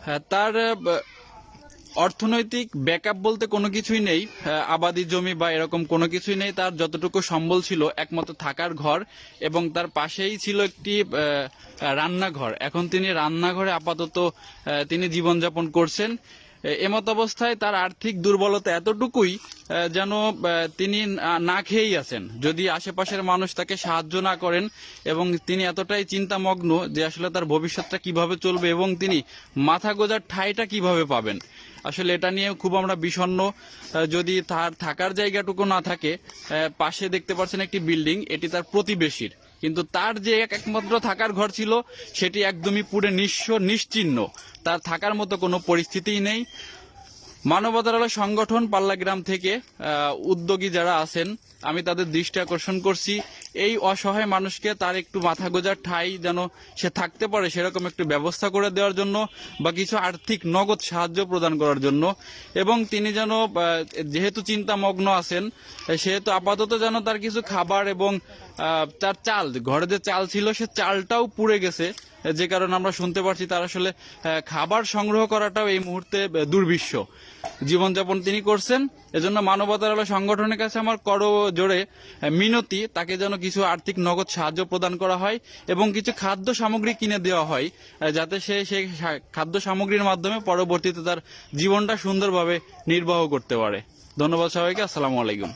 হ্যাঁ, তার অর্থনৈতিক ব্যাকআপ বলতে কোনো কিছুই নেই। আবাদি জমি বা এরকম কোনো কিছুই নেই। তার যতটুকু সম্বল ছিল একমাত্র থাকার ঘর, এবং তার পাশেই ছিল একটি রান্নাঘর। এখন তিনি রান্নাঘরে আপাতত তিনি জীবনযাপন করছেন। এমত অবস্থায় তার আর্থিক দুর্বলতা এতটুকুই যেন তিনি না খেয়েই আছেন, যদি আশেপাশের মানুষ তাকে সাহায্য না করেন। এবং তিনি এতটাই চিন্তামগ্ন যে আসলে তার ভবিষ্যৎটা কিভাবে চলবে এবং তিনি মাথা গোঁজার ঠাঁইটা কিভাবে পাবেন। আসলে এটা নিয়ে খুব আমরা বিষণ্ণ। যদি তার থাকার জায়গাটুকু না থাকে, পাশে দেখতে পাচ্ছেন একটি বিল্ডিং, এটি তার প্রতিবেশীর, কিন্তু তার যে একমাত্র থাকার ঘর ছিল সেটি একদমই পুরো নিঃস্ব নিশ্চিহ্ন। তার থাকার মতো কোনো পরিস্থিতিই নেই। মানবতার আলো সংগঠন পাল্লাগ্রাম থেকে উদ্যোগী যারা আছেন, আমি তাদের দৃষ্টি আকর্ষণ করছি এই অসহায় মানুষকে তার একটু মাথা গোঁজার ঠাঁই যেন সে থাকতে পারে সেরকম একটু ব্যবস্থা করে দেওয়ার জন্য, বা কিছু আর্থিক নগদ সাহায্য প্রদান করার জন্য। এবং তিনি যেন যেহেতু চিন্তামগ্ন আছেন, সেহেতু আপাতত যেন তার কিছু খাবার এবং তার চাল, ঘরে যে চাল ছিল সে চালটাও পুড়ে গেছে, যে কারণে আমরা শুনতে পাচ্ছি তার আসলে খাবার সংগ্রহ করাটাও এই মুহূর্তে দুর্বিষহ জীবনযাপন তিনি করছেন। এজন্য মানবতার আলো সংগঠনের কাছে আমার করজোড়ে মিনতি, তাকে যেন কিছু আর্থিক নগদ সাহায্য প্রদান করা হয় এবং কিছু খাদ্য সামগ্রী কিনে দেওয়া হয়, যাতে সে সেই খাদ্য সামগ্রীর মাধ্যমে পরবর্তীতে তার জীবনটা সুন্দরভাবে নির্বাহ করতে পারে। ধন্যবাদ সবাইকে। আসসালামু আলাইকুম।